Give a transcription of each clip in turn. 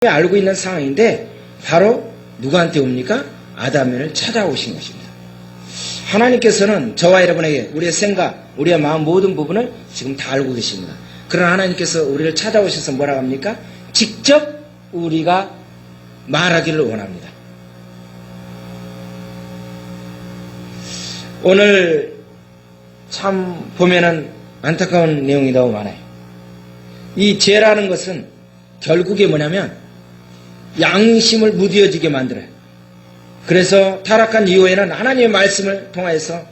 알고 있는 상황인데 바로 누구한테 옵니까? 아담을 찾아오신 것입니다. 하나님께서는 저와 여러분에게 우리의 생각, 우리의 마음 모든 부분을 지금 다 알고 계십니다. 그러나 하나님께서 우리를 찾아오셔서 뭐라고 합니까? 직접 우리가 말하기를 원합니다. 오늘 참 보면은 안타까운 내용이 너무 많아요. 이 죄라는 것은 결국에 뭐냐면 양심을 무뎌지게 만들어요. 그래서 타락한 이후에는 하나님의 말씀을 통해서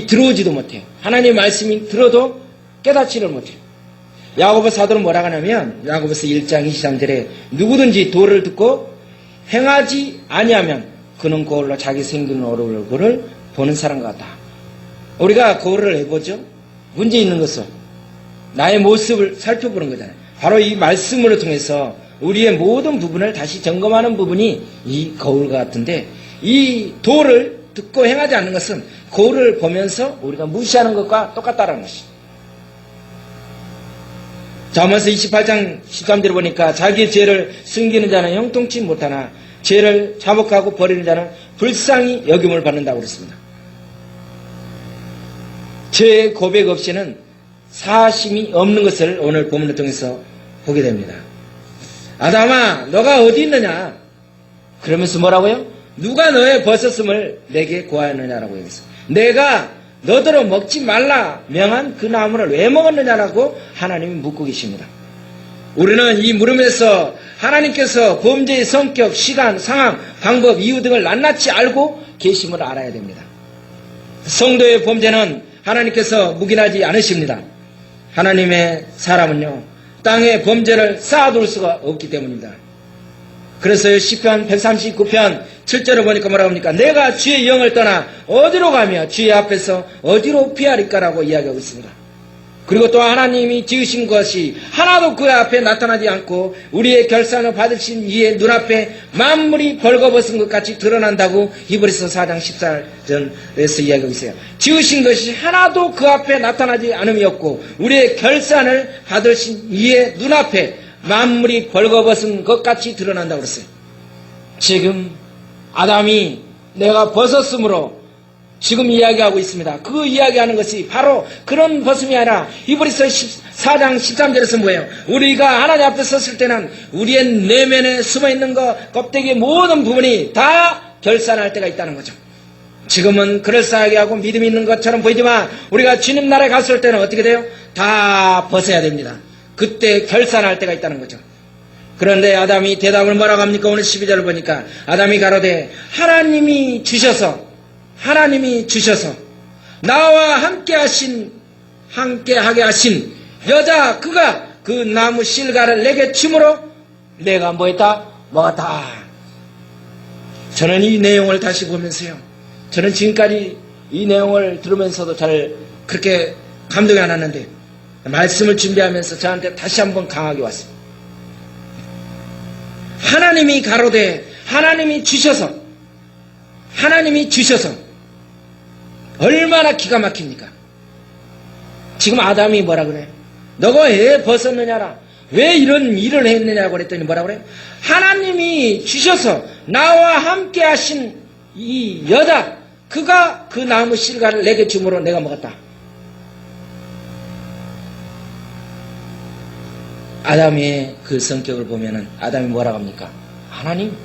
들어오지도 못해요. 하나님의 말씀이 들어도 깨닫지를 못해요. 야고보 사도는 뭐라고 하냐면 야고보서 1장 23절에 누구든지 도를 듣고 행하지 아니하면 그는 거울로 자기 생기는 얼굴을 보는 사람 같다. 우리가 거울을 해보죠. 문제 있는 것은 나의 모습을 살펴보는 거잖아요. 바로 이 말씀으로 통해서 우리의 모든 부분을 다시 점검하는 부분이 이 거울 같은데, 이 도를 듣고 행하지 않는 것은 거울을 보면서 우리가 무시하는 것과 똑같다는 것이죠. 잠언서 28장 13절을 보니까 자기의 죄를 숨기는 자는 형통치 못하나 죄를 자복하고 버리는 자는 불쌍히 여김을 받는다고 그랬습니다. 죄의 고백 없이는 사심이 없는 것을 오늘 본문을 통해서 보게 됩니다. 아담아, 너가 어디 있느냐? 그러면서 뭐라고요? 누가 너의 벗었음을 내게 구하였느냐라고 얘기했어요. 내가 너더러 먹지 말라 명한 그 나무를 왜 먹었느냐라고 하나님이 묻고 계십니다. 우리는 이 물음에서 하나님께서 범죄의 성격, 시간, 상황, 방법, 이유 등을 낱낱이 알고 계심을 알아야 됩니다. 성도의 범죄는 하나님께서 묵인하지 않으십니다. 하나님의 사람은요, 땅에 범죄를 쌓아둘 수가 없기 때문입니다. 그래서 시편 139편 7절을 보니까 뭐라고 합니까? 내가 주의 영을 떠나 어디로 가며 주의 앞에서 어디로 피하리까라고 이야기하고 있습니다. 그리고 또 하나님이 지으신 것이 하나도 그 앞에 나타나지 않고 우리의 결산을 받으신 이의 눈앞에 만물이 벌거벗은 것 같이 드러난다고 히브리서 4장 14절에서 이야기하고 있어요. 지으신 것이 하나도 그 앞에 나타나지 않음이었고 우리의 결산을 받으신 이의 눈앞에 만물이 벌거벗은 것 같이 드러난다고 그랬어요. 지금 아담이 내가 벗었으므로 지금 이야기하고 있습니다. 그 이야기하는 것이 바로 그런 벗음이 아니라 히브리서 4장 13절에서 뭐예요? 우리가 하나님 앞에 섰을 때는 우리의 내면에 숨어있는 것, 껍데기의 모든 부분이 다 결산할 때가 있다는 거죠. 지금은 그럴싸하게 하고 믿음이 있는 것처럼 보이지만 우리가 주님 나라에 갔을 때는 어떻게 돼요? 다 벗어야 됩니다. 그때 결산할 때가 있다는 거죠. 그런데 아담이 대답을 뭐라고 합니까? 오늘 12절을 보니까 아담이 가로되 하나님이 주셔서 나와 함께하게 하신 여자 그가 그 나무 실과를 내게 줌으로 내가 뭐했다? 먹었다. 저는 이 내용을 다시 보면서요, 저는 지금까지 이 내용을 들으면서도 잘 그렇게 감동이 안 왔는데 말씀을 준비하면서 저한테 다시 한번 강하게 왔습니다. 하나님이 가로되 하나님이 주셔서 얼마나 기가 막힙니까? 지금 아담이 뭐라 그래요? 너가 왜 벗었느냐라, 왜 이런 일을 했느냐고 그랬더니 뭐라 그래요? 하나님이 주셔서 나와 함께 하신 이 여자 그가 그 나무 실과를 내게 줌으로 내가 먹었다. 아담의 그 성격을 보면은 아담이 뭐라고 합니까? 하나님,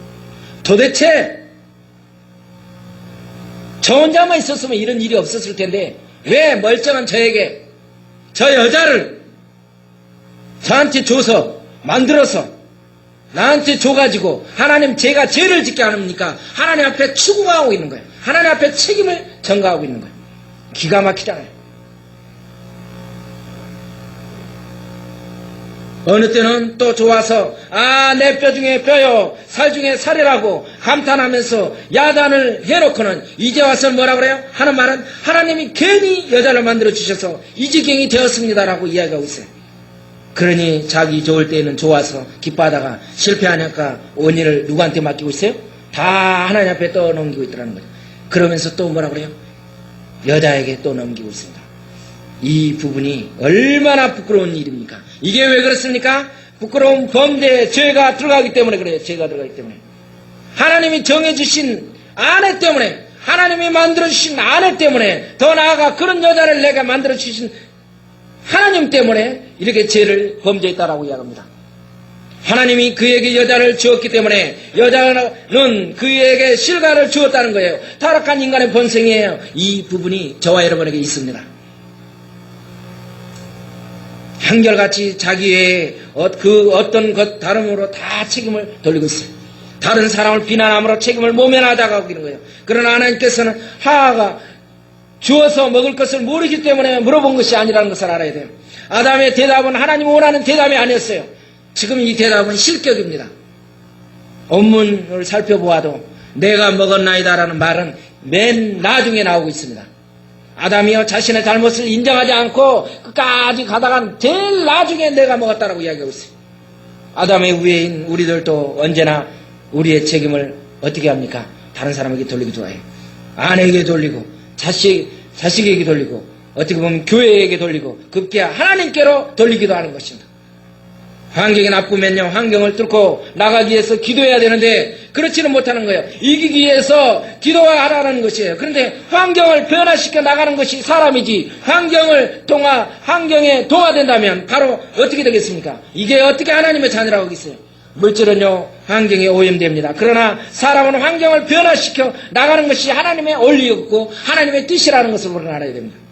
도대체 저 혼자만 있었으면 이런 일이 없었을 텐데 왜 멀쩡한 저에게 저 여자를 저한테 줘서 만들어서 나한테 줘가지고 하나님 제가 죄를 짓게 하십니까? 하나님 앞에 추궁하고 있는 거예요. 하나님 앞에 책임을 전가하고 있는 거예요. 기가 막히잖아요. 어느 때는 또 좋아서 내 뼈 중에 뼈요 살 중에 살이라고 감탄하면서 야단을 해놓고는 이제 와서 뭐라 그래요? 하는 말은 하나님이 괜히 여자를 만들어 주셔서 이 지경이 되었습니다라고 이야기하고 있어요. 그러니 자기 좋을 때에는 좋아서 기뻐하다가 실패하니까 원인을 누구한테 맡기고 있어요? 다 하나님 앞에 또 넘기고 있더라는 거죠. 그러면서 또 뭐라 그래요? 여자에게 또 넘기고 있습니다. 이 부분이 얼마나 부끄러운 일입니까? 이게 왜 그렇습니까? 부끄러움, 범죄, 죄가 들어가기 때문에 그래요. 죄가 들어가기 때문에. 하나님이 정해주신 아내 때문에, 하나님이 만들어주신 아내 때문에, 더 나아가 그런 여자를 내가 만들어주신 하나님 때문에 이렇게 죄를 범죄했다라고 이야기합니다. 하나님이 그에게 여자를 주었기 때문에 여자는 그에게 실과를 주었다는 거예요. 타락한 인간의 본성이에요. 이 부분이 저와 여러분에게 있습니다. 한결같이 자기 외에 그 어떤 것 다름으로 다 책임을 돌리고 있어요. 다른 사람을 비난함으로 책임을 모면하다가 오기는 거예요. 그러나 하나님께서는 하하가 주어서 먹을 것을 모르기 때문에 물어본 것이 아니라는 것을 알아야 돼요. 아담의 대답은 하나님 원하는 대답이 아니었어요. 지금 이 대답은 실격입니다. 원문을 살펴보아도 내가 먹었나이다라는 말은 맨 나중에 나오고 있습니다. 아담이요 자신의 잘못을 인정하지 않고 끝까지 가다가 제일 나중에 내가 먹었다라고 이야기하고 있어요. 아담의 후예인 우리들도 언제나 우리의 책임을 어떻게 합니까? 다른 사람에게 돌리기도 해요. 아내에게 돌리고 자식에게 돌리고 어떻게 보면 교회에게 돌리고 급기야 하나님께로 돌리기도 하는 것입니다. 환경이 나쁘면요 환경을 뚫고 나가기 위해서 기도해야 되는데 그렇지는 못하는 거예요. 이기기 위해서 기도하라는 것이에요. 그런데 환경을 변화시켜 나가는 것이 사람이지 환경에 동화된다면 바로 어떻게 되겠습니까? 이게 어떻게 하나님의 자녀라고 하겠어요? 물질은요 환경에 오염됩니다. 그러나 사람은 환경을 변화시켜 나가는 것이 하나님의 원리였고 하나님의 뜻이라는 것을 우리는 알아야 됩니다.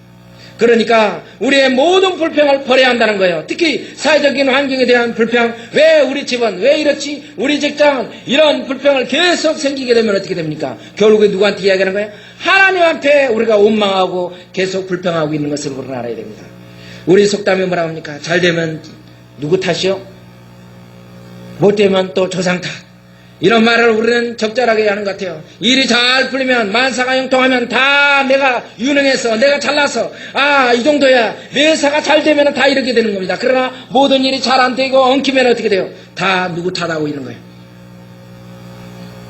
그러니까 우리의 모든 불평을 버려야 한다는 거예요. 특히 사회적인 환경에 대한 불평, 왜 우리 집은 왜 이렇지, 우리 직장은 이런 불평을 계속 생기게 되면 어떻게 됩니까? 결국에 누구한테 이야기하는 거예요? 하나님 앞에 우리가 원망하고 계속 불평하고 있는 것을 우리는 알아야 됩니다. 우리 속담이 뭐라고 합니까? 잘 되면 누구 탓이요? 못 되면 또 조상 탓. 이런 말을 우리는 적절하게 하는 것 같아요. 일이 잘 풀리면 만사가 형통하면 다 내가 유능해서 내가 잘나서 이 정도야 매사가 잘 되면 다 이렇게 되는 겁니다. 그러나 모든 일이 잘 안 되고 엉키면 어떻게 돼요? 다 누구 탓하고 있는 거예요.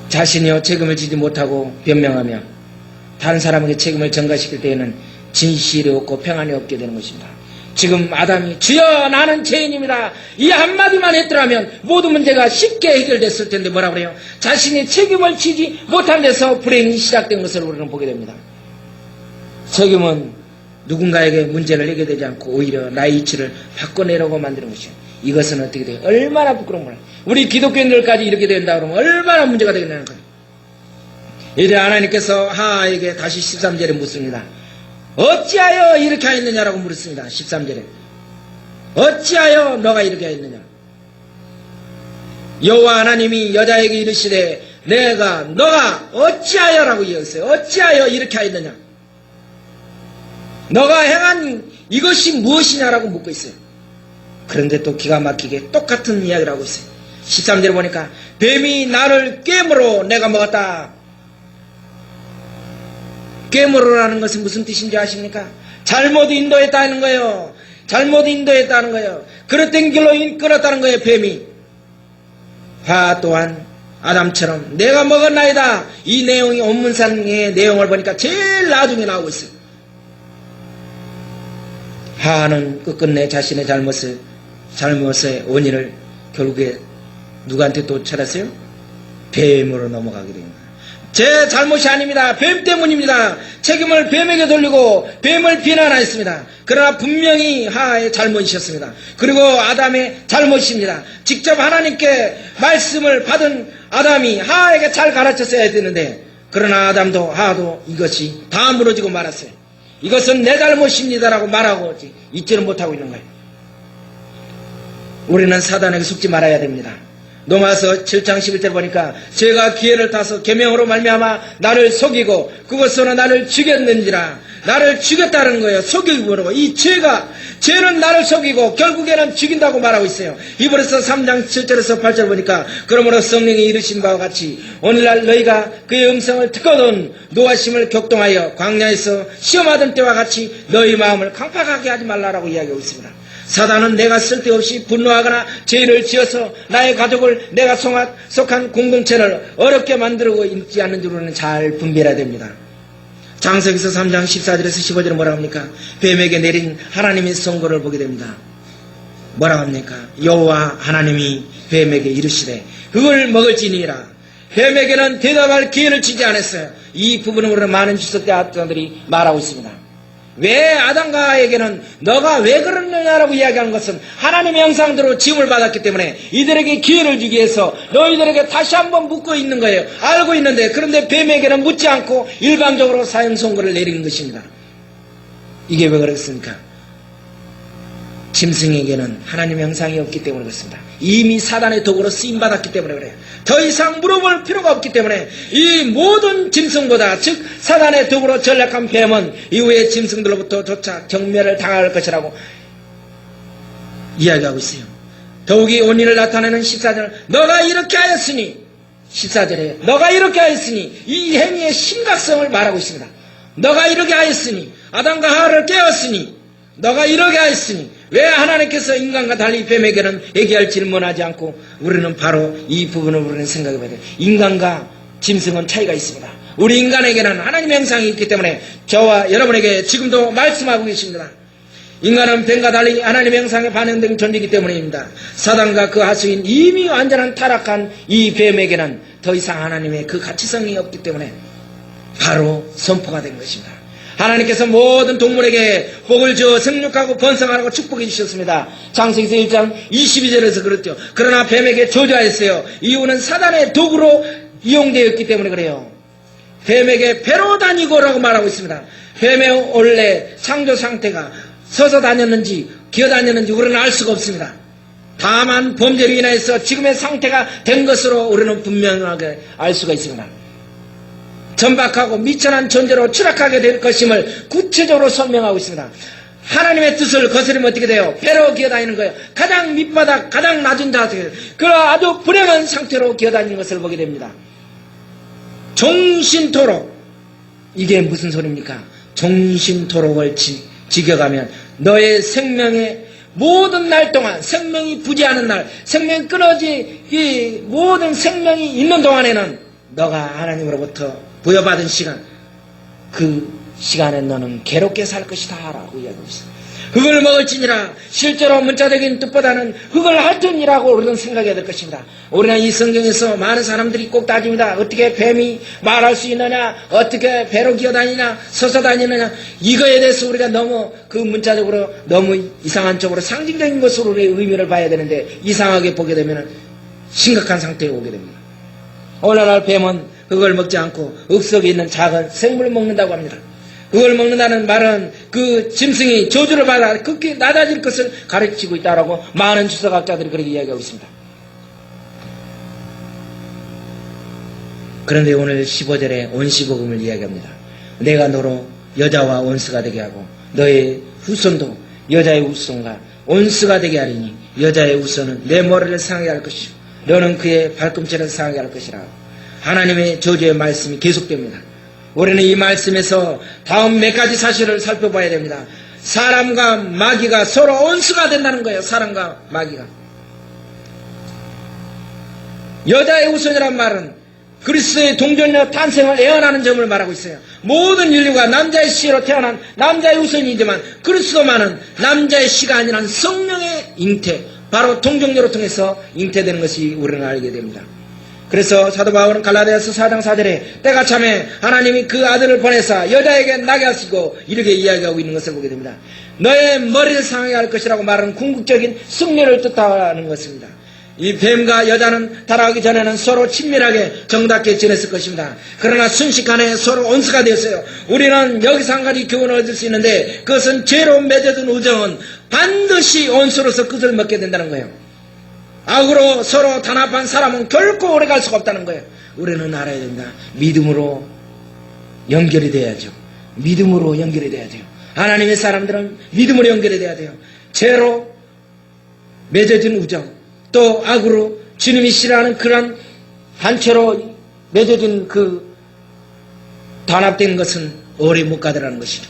자신이요 책임을 지지 못하고 변명하며 다른 사람에게 책임을 전가시킬 때에는 진실이 없고 평안이 없게 되는 것입니다. 지금 아담이 주여 나는 죄인입니다 이 한마디만 했더라면 모든 문제가 쉽게 해결됐을 텐데 뭐라 그래요? 자신이 책임을 지지 못한 데서 불행이 시작된 것을 우리는 보게 됩니다. 책임은 누군가에게 문제를 해결되지 않고 오히려 나의 이치를 바꿔내려고 만드는 것이에요. 이것은 어떻게 돼요? 얼마나 부끄러운 거예요. 우리 기독교인들까지 이렇게 된다 그러면 얼마나 문제가 되겠냐는 거예요. 이제 하나님께서 하하에게 다시 13절에 묻습니다. 어찌하여 이렇게 하였느냐라고 물었습니다. 13절에 어찌하여 너가 이렇게 하였느냐. 여호와 하나님이 여자에게 이르시되 너가 어찌하여라고 이야기했어요. 어찌하여 이렇게 하였느냐. 너가 행한 이것이 무엇이냐라고 묻고 있어요. 그런데 또 기가 막히게 똑같은 이야기를 하고 있어요. 13절에 보니까 뱀이 나를 꿰물어 내가 먹었다. 꿰물으라는 것은 무슨 뜻인지 아십니까? 잘못 인도했다는 거예요. 잘못 인도했다는 거예요. 그릇된 길로 이끌었다는 거예요. 뱀이. 하 또한 아담처럼 내가 먹었나이다. 이 내용이 원문상의 내용을 보니까 제일 나중에 나오고 있어요. 하는 끝끝내 자신의 잘못의 원인을 결국에 누구한테 또 찾았어요? 뱀으로 넘어가게 됩니다. 제 잘못이 아닙니다. 뱀 때문입니다. 책임을 뱀에게 돌리고 뱀을 비난하였습니다. 그러나 분명히 하하의 잘못이셨습니다. 그리고 아담의 잘못입니다. 직접 하나님께 말씀을 받은 아담이 하하에게 잘 가르쳤어야 되는데 그러나 아담도 하하도 이것이 다 무너지고 말았어요. 이것은 내 잘못입니다라고 말하고 잊지는 못하고 있는 거예요. 우리는 사단에게 속지 말아야 됩니다. 로마서 7장 11절 보니까 죄가 기회를 타서 계명으로 말미암아 나를 속이고 그것으로 나를 죽였는지라. 나를 죽였다는 거예요. 속이고 그러고 이 죄는 나를 속이고 결국에는 죽인다고 말하고 있어요. 히브리서 3장 7절에서 8절 보니까 그러므로 성령이 이르신 바와 같이 오늘날 너희가 그의 음성을 듣거든 노하심을 격동하여 광야에서 시험하던 때와 같이 너희 마음을 강팍하게 하지 말라라고 이야기하고 있습니다. 사단은 내가 쓸데없이 분노하거나 죄를 지어서 나의 가족을 내가 속한 공동체를 어렵게 만들고 있지 않는 줄은 잘 분별해야 됩니다. 장세기서 3장 14절에서 15절은 뭐라 합니까? 뱀에게 내린 하나님의 선고를 보게 됩니다. 뭐라고 합니까? 여호와 하나님이 뱀에게 이르시되 그걸 먹을지니라. 뱀에게는 대답할 기회를 주지 않았어요. 이 부분은 우리는 많은 주석자들이 말하고 있습니다. 왜 아담과에게는 너가 왜 그러느냐라고 이야기하는 것은 하나님의 형상대로 지음을 받았기 때문에 이들에게 기회를 주기 위해서 너희들에게 다시 한번 묻고 있는 거예요. 알고 있는데, 그런데 뱀에게는 묻지 않고 일방적으로 사형 선고를 내리는 것입니다. 이게 왜 그렇습니까? 짐승에게는 하나님의 형상이 없기 때문에 그렇습니다. 이미 사단의 도구로 쓰임받았기 때문에 그래요. 더 이상 물어볼 필요가 없기 때문에 이 모든 짐승보다, 즉 사단의 도구로 전략한 뱀은 이후에 짐승들로부터 조차 경멸을 당할 것이라고 이야기하고 있어요. 더욱이 온리를 나타내는 14절, 너가 이렇게 하였으니, 14절에 너가 이렇게 하였으니, 이 행위의 심각성을 말하고 있습니다. 너가 이렇게 하였으니, 아담과 하와를 깨웠으니, 너가 이렇게 하였으니, 왜 하나님께서 인간과 달리 뱀에게는 얘기할 질문하지 않고, 우리는 바로 이 부분을 우리는 생각해봐야 돼요. 인간과 짐승은 차이가 있습니다. 우리 인간에게는 하나님의 형상이 있기 때문에 저와 여러분에게 지금도 말씀하고 계십니다. 인간은 뱀과 달리 하나님의 형상에 반영된 존재이기 때문입니다. 사단과 그 하수인 이미 완전한 타락한 이 뱀에게는 더 이상 하나님의 그 가치성이 없기 때문에 바로 선포가 된 것입니다. 하나님께서 모든 동물에게 복을 주어 생육하고 번성하라고 축복해 주셨습니다. 창세기서 1장 22절에서 그랬죠. 그러나 뱀에게 저주하였어요. 이유는 사단의 도구로 이용되었기 때문에 그래요. 뱀에게 배로 다니고라고 말하고 있습니다. 뱀의 원래 창조 상태가 서서 다녔는지 기어 다녔는지 우리는 알 수가 없습니다. 다만 범죄로 인해서 지금의 상태가 된 것으로 우리는 분명하게 알 수가 있습니다. 전박하고 미천한 존재로 추락하게 될 것임을 구체적으로 설명하고 있습니다. 하나님의 뜻을 거스르면 어떻게 돼요? 배로 기어다니는 거예요. 가장 밑바닥, 가장 낮은 자세, 그 아주 불행한 상태로 기어다니는 것을 보게 됩니다. 종신토록, 이게 무슨 소리입니까? 종신토록을 지켜가면 너의 생명의 모든 날 동안, 생명이 부재하는 날, 생명이 끊어지, 이 모든 생명이 있는 동안에는 너가 하나님으로부터 부여받은 시간, 그 시간에 너는 괴롭게 살 것이다 라고 이야기하고 있어요. 흙을 먹을지니라. 실제로 문자적인 뜻보다는 흙을 핥으니라고 우리는 생각해야 될 것입니다. 우리는 이 성경에서 많은 사람들이 꼭 따집니다. 어떻게 뱀이 말할 수 있느냐, 어떻게 배로 기어다니냐, 서서 다니느냐, 이거에 대해서 우리가 너무 그 문자적으로 너무 이상한 쪽으로 상징적인 것으로 우리의 의미를 봐야 되는데, 이상하게 보게 되면 심각한 상태에 오게 됩니다. 오늘날 뱀은 흙을 먹지 않고 흙속에 있는 작은 생물을 먹는다고 합니다. 흙을 먹는다는 말은 그 짐승이 저주를 받아 극히 낮아질 것을 가르치고 있다고 많은 주석학자들이 그렇게 이야기하고 있습니다. 그런데 오늘 15절에 온시복음을 이야기합니다. 내가 너로 여자와 온수가 되게 하고 너의 후손도 여자의 후손과 온수가 되게 하리니 여자의 후손은 내 머리를 상하게 할 것이고 너는 그의 발꿈치를 상하게 할 것이라. 하나님의 저주의 말씀이 계속됩니다. 우리는 이 말씀에서 다음 몇 가지 사실을 살펴봐야 됩니다. 사람과 마귀가 서로 온수가 된다는 거예요. 사람과 마귀가. 여자의 후손이란 말은 그리스도의 동정녀 탄생을 예언하는 점을 말하고 있어요. 모든 인류가 남자의 씨로 태어난 남자의 후손이지만 그리스도만은 남자의 씨가 아니라 성령의 잉태, 바로 동정녀로 통해서 잉태되는 것이 우리는 알게 됩니다. 그래서 사도 바울은 갈라디아서 4장 4절에 때가 참에 하나님이 그 아들을 보내사 여자에게 나게 하시고 이렇게 이야기하고 있는 것을 보게 됩니다. 너의 머리를 상하게 할 것이라고 말하는 궁극적인 승리를 뜻하는 것입니다. 이 뱀과 여자는 타락하기 전에는 서로 친밀하게 정답게 지냈을 것입니다. 그러나 순식간에 서로 온수가 되었어요. 우리는 여기서 한 가지 교훈을 얻을 수 있는데, 그것은 죄로 맺어든 우정은 반드시 온수로서 끝을 먹게 된다는 거예요. 악으로 서로 단합한 사람은 결코 오래 갈 수가 없다는 거예요. 우리는 알아야 됩니다. 믿음으로 연결이 돼야죠. 믿음으로 연결이 돼야 돼요. 하나님의 사람들은 믿음으로 연결이 돼야 돼요. 죄로 맺어진 우정, 또 악으로 주님이 싫어하는 그런 한채로 맺어진 그 단합된 것은 오래 못 가더라는 것이죠.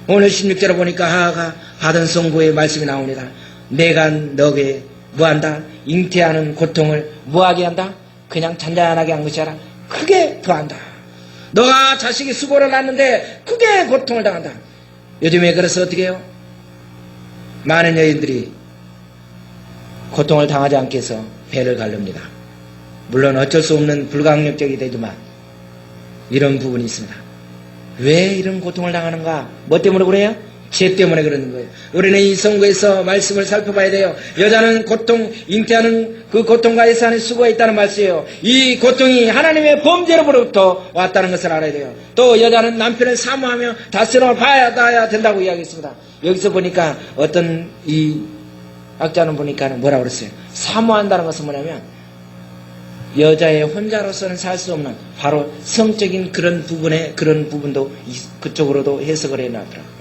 오늘 16절에 보니까 하하가 받은 선고의 말씀이 나옵니다. 내가 너에게 뭐한다? 잉태하는 고통을 뭐하게 한다? 그냥 잔잔하게 한 것이 아니라 크게 더한다. 너가 자식이 수고를 낳는데 크게 고통을 당한다. 요즘에 그래서 어떻게 해요? 많은 여인들이 고통을 당하지 않게 해서 배를 가릅니다. 물론 어쩔 수 없는 불가항력적이 되지만 이런 부분이 있습니다. 왜 이런 고통을 당하는가? 뭐 때문에 그래요? 죄 때문에 그러는 거예요. 우리는 이 선거에서 말씀을 살펴봐야 돼요. 여자는 고통, 잉태하는 그 고통과 예산의 수고가 있다는 말씀이에요. 이 고통이 하나님의 범죄로부터 왔다는 것을 알아야 돼요. 또 여자는 남편을 사모하며 다스림을 받아야 된다고 이야기했습니다. 여기서 보니까 어떤 이 학자는 보니까 뭐라고 그랬어요? 사모한다는 것은 뭐냐면 여자의 혼자로서는 살 수 없는 바로 성적인 그런 부분도 그쪽으로도 해석을 해놨더라고요.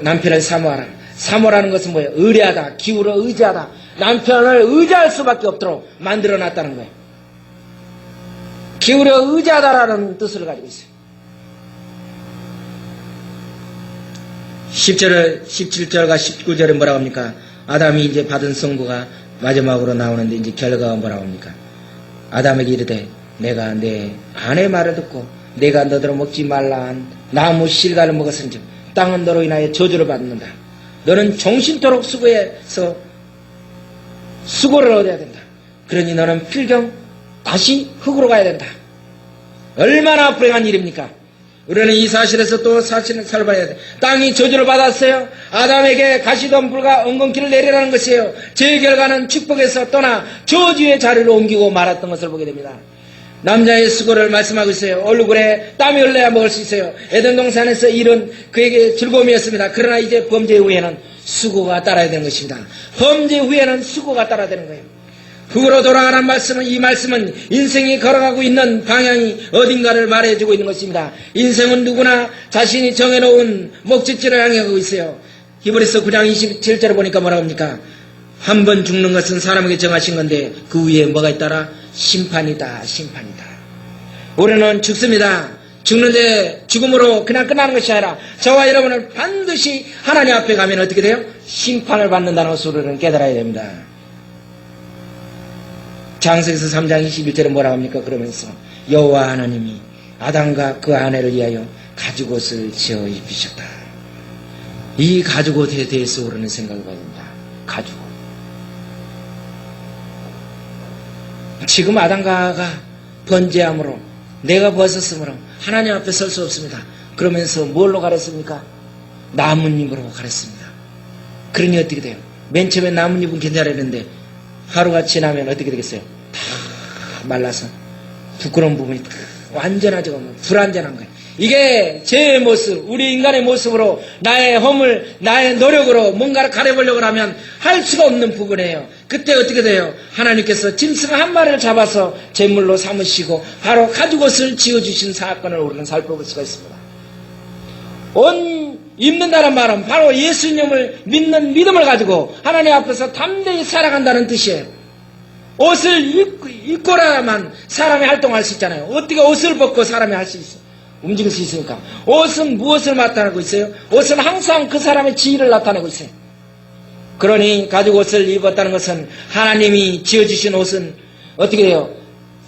남편을 사모하라. 사모라는 것은 뭐예요? 의뢰하다, 기울어 의지하다. 남편을 의지할 수밖에 없도록 만들어놨다는 거예요. 기울여 의지하다라는 뜻을 가지고 있어요. 17절과 19절에 뭐라고 합니까? 아담이 이제 받은 선고가 마지막으로 나오는데 이제 결과가 뭐라고 합니까? 아담에게 이르되 내가 내 아내 말을 듣고 내가 너더러 먹지 말라 한 나무 실과를 먹었은즉 땅은 너로 인하여 저주를 받는다. 너는 정신토록 수고해서 수고를 얻어야 된다. 그러니 너는 필경 다시 흙으로 가야 된다. 얼마나 불행한 일입니까? 우리는 이 사실에서 또 사실을 살펴봐야 돼. 땅이 저주를 받았어요. 아담에게 가시덤불과 엉겅퀴를 내리라는 것이에요. 제 결과는 축복에서 떠나 저주의 자리로 옮기고 말았던 것을 보게 됩니다. 남자의 수고를 말씀하고 있어요. 얼굴에 땀이 흘러야 먹을 수 있어요. 에덴 동산에서 일은 그에게 즐거움이었습니다. 그러나 이제 범죄 후에는 수고가 따라야 되는 것입니다. 범죄 후에는 수고가 따라야 되는 거예요. 흙으로 돌아가는 말씀은, 이 말씀은 인생이 걸어가고 있는 방향이 어딘가를 말해주고 있는 것입니다. 인생은 누구나 자신이 정해놓은 목적지를 향해 가고 있어요. 히브리서 9장 27절에 보니까 뭐라고 합니까? 한 번 죽는 것은 사람에게 정하신 건데 그 위에 뭐가 있더라? 심판이다, 심판이다. 우리는 죽습니다. 죽는데 죽음으로 그냥 끝나는 것이 아니라 저와 여러분은 반드시 하나님 앞에 가면 어떻게 돼요? 심판을 받는다는 것을 우리는 깨달아야 됩니다. 창세기서 3장 21절에 뭐라고 합니까? 그러면서 여호와 하나님이 아담과 그 아내를 위하여 가죽옷을 지어 입히셨다. 이 가죽옷에 대해서 우리는 생각을 해야 됩니다. 가죽옷. 지금 아담과가 번제함으로 내가 벗었으므로 하나님 앞에 설 수 없습니다. 그러면서 뭘로 가렸습니까? 나뭇잎으로 가렸습니다. 그러니 어떻게 돼요? 맨 처음에 나뭇잎은 괜찮았는데 하루가 지나면 어떻게 되겠어요? 다 말라서 부끄러운 부분이 완전하죠. 불완전한 거예요. 이게 제 모습, 우리 인간의 모습으로 나의 허물, 나의 노력으로 뭔가를 가려보려고 하면 할 수가 없는 부분이에요. 그때 어떻게 돼요? 하나님께서 짐승 한 마리를 잡아서 제물로 삼으시고 바로 가죽옷을 지어주신 사건을 우리는 살펴볼 수가 있습니다. 입는다는 말은 바로 예수님을 믿는 믿음을 가지고 하나님 앞에서 담대히 살아간다는 뜻이에요. 옷을 입고라만 사람이 활동할 수 있잖아요. 어떻게 옷을 벗고 사람이 할 수 있어요? 움직일 수 있으니까. 옷은 무엇을 나타내고 있어요? 옷은 항상 그 사람의 지위를 나타내고 있어요. 그러니 가죽 옷을 입었다는 것은 하나님이 지어주신 옷은 어떻게 돼요?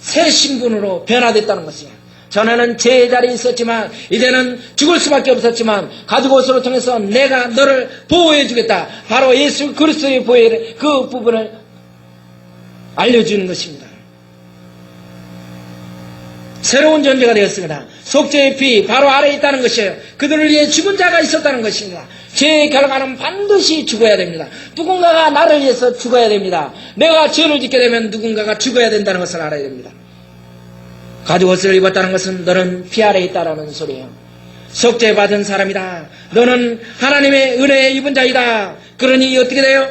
새 신분으로 변화됐다는 것이에요. 전에는 제자리에 있었지만 이제는 죽을 수밖에 없었지만 가죽 옷으로 통해서 내가 너를 보호해 주겠다. 바로 예수 그리스도의 보호의 그 부분을 알려주는 것입니다. 새로운 존재가 되었습니다. 속죄의 피 바로 아래에 있다는 것이에요. 그들을 위해 죽은 자가 있었다는 것입니다. 죄의 결과는 반드시 죽어야 됩니다. 누군가가 나를 위해서 죽어야 됩니다. 내가 죄를 짓게 되면 누군가가 죽어야 된다는 것을 알아야 됩니다. 가죽옷을 입었다는 것은 너는 피 아래에 있다라는 소리예요. 속죄받은 사람이다. 너는 하나님의 은혜에 입은 자이다. 그러니 어떻게 돼요?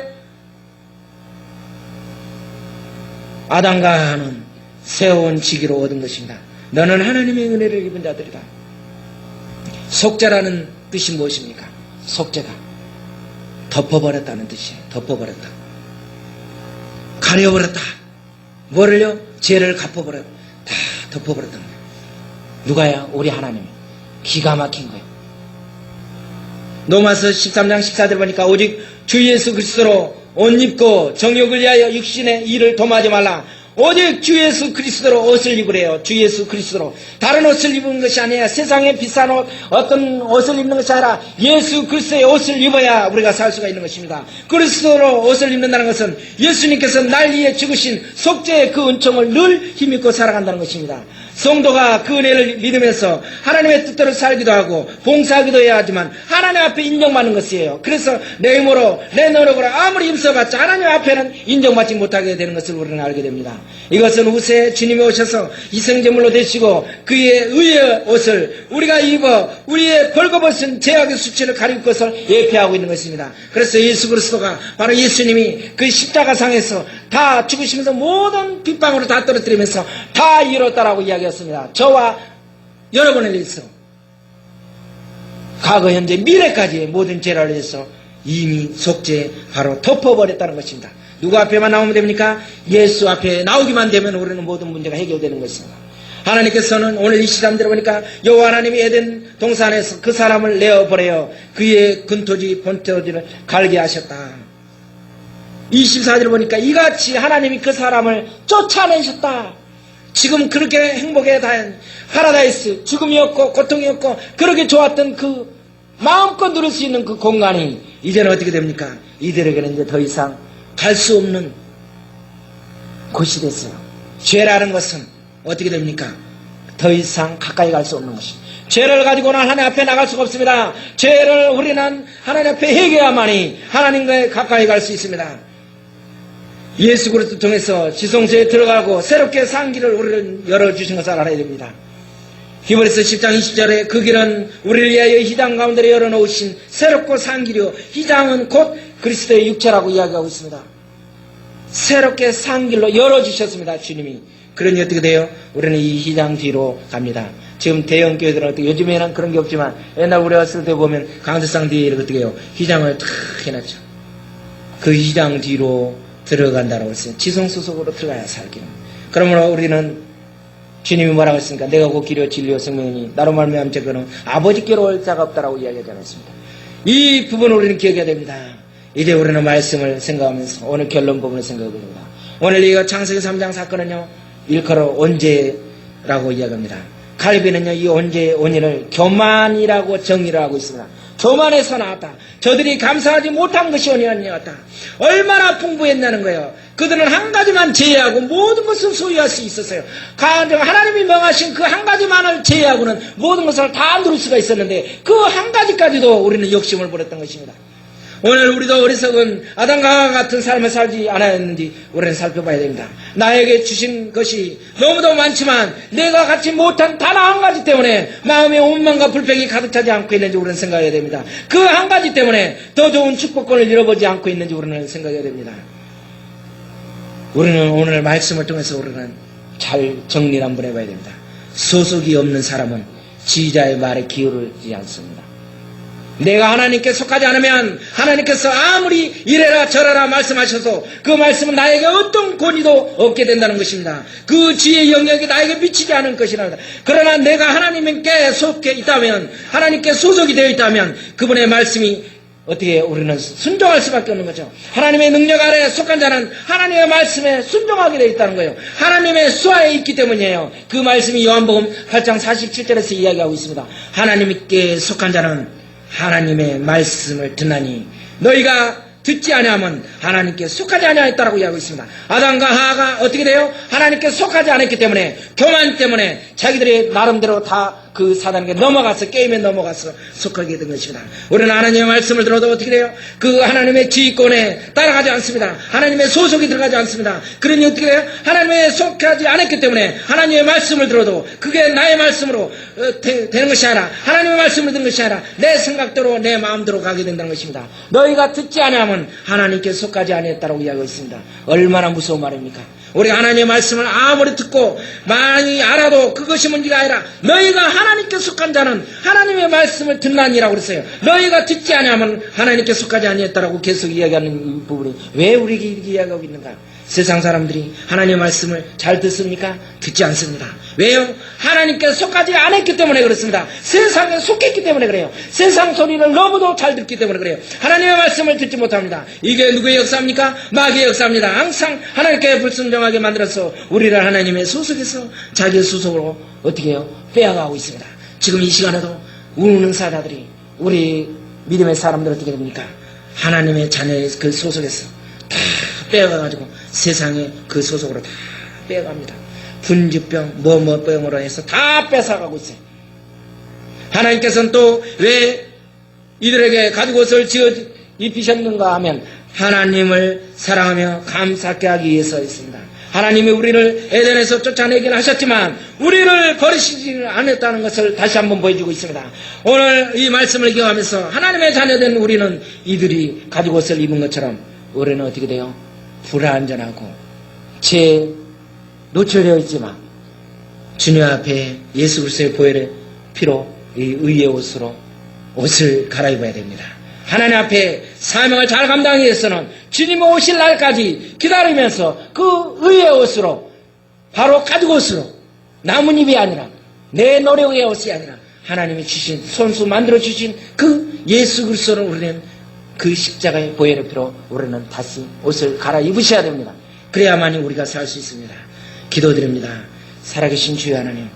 아담과는 새로운 직위로 얻은 것입니다. 너는 하나님의 은혜를 입은 자들이다. 속죄라는 뜻이 무엇입니까? 속죄가 덮어버렸다는 뜻이에요. 덮어버렸다. 가려버렸다. 뭐를요? 죄를 갚아버렸다. 다 덮어버렸다는 거예요. 누가요? 우리 하나님이. 기가 막힌 거예요. 로마서 13장 14절 보니까 오직 주 예수 그리스도로 옷 입고 정욕을 위하여 육신의 일을 도모하지 말라. 오직 주 예수 그리스도로 옷을 입으래요. 주 예수 그리스도로. 다른 옷을 입은 것이 아니라 세상에 비싼 옷, 어떤 옷을 입는 것이 아니라 예수 그리스도의 옷을 입어야 우리가 살 수가 있는 것입니다. 그리스도로 옷을 입는다는 것은 예수님께서 날 위해 죽으신 속죄의 그 은총을 늘 힘입고 살아간다는 것입니다. 성도가 그 은혜를 믿으면서 하나님의 뜻대로 살기도 하고 봉사하기도 해야 하지만 하나님 앞에 인정받는 것이에요. 그래서 내 힘으로 내 노력으로 아무리 힘써봤자 하나님 앞에는 인정받지 못하게 되는 것을 우리는 알게 됩니다. 이것은 후세 주님이 오셔서 희생제물로 되시고 그의 의의 옷을 우리가 입어 우리의 벌거벗은 죄악의 수치를 가릴 것을 예표하고 있는 것입니다. 그래서 예수 그리스도가 바로 예수님이 그 십자가상에서 다 죽으시면서 모든 빗방울을 다 떨어뜨리면서 다 이뤘다라고 이야기했습니다. 저와 여러분을 위해서 과거 현재 미래까지의 모든 죄를 위해서 이미 속죄 바로 덮어버렸다는 것입니다. 누구 앞에만 나오면 됩니까? 예수 앞에 나오기만 되면 우리는 모든 문제가 해결되는 것입니다. 하나님께서는 오늘 이 시간대로 보니까 여호와 하나님이 에덴 동산에서 그 사람을 내어버려 그의 근토지 본토지를 갈게 하셨다. 24절을 보니까 이같이 하나님이 그 사람을 쫓아내셨다. 지금 그렇게 행복에 다한 파라다이스, 죽음이 없고 고통이 없고 그렇게 좋았던 그 마음껏 누릴 수 있는 그 공간이 이제는 어떻게 됩니까? 이들에게는 이제 더 이상 갈 수 없는 곳이 됐어요. 죄라는 것은 어떻게 됩니까? 더 이상 가까이 갈 수 없는 것입니다. 죄를 가지고는 하나님 앞에 나갈 수가 없습니다. 죄를 우리는 하나님 앞에 회개해야만이 하나님과 가까이 갈 수 있습니다. 예수 그리스도 통해서 지성소에 들어가고 새롭게 산 길을 우리를 열어주신 것을 알아야 됩니다. 히브리서 10장 20절에 그 길은 우리를 위하여 희장 가운데 열어놓으신 새롭고 산 길이요 희장은 곧 그리스도의 육체라고 이야기하고 있습니다. 새롭게 산 길로 열어주셨습니다. 주님이. 그러니 어떻게 돼요? 우리는 이 희장 뒤로 갑니다. 지금 대형 교회들은 어떻게 요즘에는 그런 게 없지만 옛날 우리 왔을 때 보면 강대상 뒤에 이렇게 어떻게 해요? 희장을 탁 해놨죠. 그 희장 뒤로 들어간다라고 했어요. 지성소속으로 들어가야 살기는. 그러므로 우리는 주님이 뭐라고 했습니까? 내가 곧 길이요 진리요 생명이니 나로 말미암아 그는 아버지께로 올 자가 없다라고 이야기하지 않았습니다. 이 부분을 우리는 기억해야 됩니다. 이제 우리는 말씀을 생각하면서 오늘 결론 부분을 생각해 봅니다. 오늘 이 창세기 3장 사건은요 일컬어 온죄라고 이야기합니다. 갈비는요 이 온죄의 원인을 교만이라고 정의를 하고 있습니다. 교만에서 나왔다. 저들이 감사하지 못한 것이 원인이었다. 얼마나 풍부했냐는 거예요. 그들은 한 가지만 제외하고 모든 것을 소유할 수 있었어요. 하나님이 명하신 그 한 가지만을 제외하고는 모든 것을 다 누릴 수가 있었는데 그 한 가지까지도 우리는 욕심을 부렸던 것입니다. 오늘 우리도 어리석은 아담과 같은 삶을 살지 않았는지 우리는 살펴봐야 됩니다. 나에게 주신 것이 너무도 많지만 내가 갖지 못한 단 한 가지 때문에 마음의 원망과 불평이 가득 차지 않고 있는지 우리는 생각해야 됩니다. 그 한 가지 때문에 더 좋은 축복권을 잃어보지 않고 있는지 우리는 생각해야 됩니다. 우리는 오늘 말씀을 통해서 우리는 잘 정리를 한번 해봐야 됩니다. 소속이 없는 사람은 지휘자의 말에 기울이지 않습니다. 내가 하나님께 속하지 않으면 하나님께서 아무리 이래라 저래라 말씀하셔서 그 말씀은 나에게 어떤 권위도 없게 된다는 것입니다. 그 지혜의 영역이 나에게 미치지 않을 것이랍니다. 그러나 내가 하나님께 속해 있다면 하나님께 소속이 되어 있다면 그분의 말씀이 어떻게 우리는 순종할 수밖에 없는 거죠. 하나님의 능력 아래 속한 자는 하나님의 말씀에 순종하게 되어 있다는 거예요. 하나님의 수하에 있기 때문이에요. 그 말씀이 요한복음 8장 47절에서 이야기하고 있습니다. 하나님께 속한 자는 하나님의 말씀을 듣나니 너희가 듣지 아니하면 하나님께 속하지 아니하였다라고 이야기하고 있습니다. 아담과 하와가 어떻게 돼요? 하나님께 속하지 않았기 때문에 교만 때문에 자기들이 나름대로 다 그 사단에게 넘어가서 게임에 넘어가서 속하게 된 것입니다. 우리는 하나님의 말씀을 들어도 어떻게 돼요? 그 하나님의 지휘권에 따라가지 않습니다. 하나님의 소속이 들어가지 않습니다. 그러니 어떻게 돼요? 하나님에 속하지 않았기 때문에 하나님의 말씀을 들어도 그게 나의 말씀으로 되는 것이 아니라 하나님의 말씀을 듣는 것이 아니라 내 생각대로 내 마음대로 가게 된다는 것입니다. 너희가 듣지 아니하면 하나님께 속하지 아니했다라고 이야기하고 있습니다. 얼마나 무서운 말입니까? 우리 하나님의 말씀을 아무리 듣고 많이 알아도 그것이 문제가 아니라 너희가 하나님께 속한 자는 하나님의 말씀을 듣나니라고 그랬어요. 너희가 듣지 아니하면 하나님께 속하지 아니했다라고 계속 이야기하는 이 부분이 왜 우리에게 이렇게 이야기하고 있는가? 세상 사람들이 하나님의 말씀을 잘 듣습니까? 듣지 않습니다. 왜요? 하나님께 속하지 않았기 때문에 그렇습니다. 세상에 속했기 때문에 그래요. 세상 소리를 너무도 잘 듣기 때문에 그래요. 하나님의 말씀을 듣지 못합니다. 이게 누구의 역사입니까? 마귀의 역사입니다. 항상 하나님께 불순종하게 만들어서 우리를 하나님의 소속에서 자기의 소속으로 어떻게 해요? 빼앗아가고 있습니다. 지금 이 시간에도 우는 사자들이 우리 믿음의 사람들 어떻게 됩니까? 하나님의 자녀의 그 소속에서 다 빼앗아가지고 세상의 그 소속으로 다 빼앗갑니다. 분주병, 뭐뭐병으로 해서 다 뺏어가고 있어요. 하나님께서는 또 왜 이들에게 가죽 옷을 지어 입히셨는가 하면 하나님을 사랑하며 감사하게 하기 위해서였습니다. 하나님이 우리를 에덴에서 쫓아내긴 하셨지만 우리를 버리시지 않았다는 것을 다시 한번 보여주고 있습니다. 오늘 이 말씀을 기억하면서 하나님의 자녀된 우리는 이들이 가죽 옷을 입은 것처럼 우리는 어떻게 돼요? 불안전하고 죄 노출되어 있지만 주님 앞에 예수 그리스도의 보혈의 피로 이 의의 옷으로 옷을 갈아입어야 됩니다. 하나님 앞에 사명을 잘 감당하기 위해서는 주님 오실 날까지 기다리면서 그 의의 옷으로 바로 가죽 옷으로 나뭇잎이 아니라 내 노력의 옷이 아니라 하나님이 주신 손수 만들어 주신 그 예수 그리스도를 우리는 그 십자가의 보혈의 피로 우리는 다시 옷을 갈아입으셔야 됩니다. 그래야만이 우리가 살 수 있습니다. 기도드립니다. 살아계신 주여 하나님,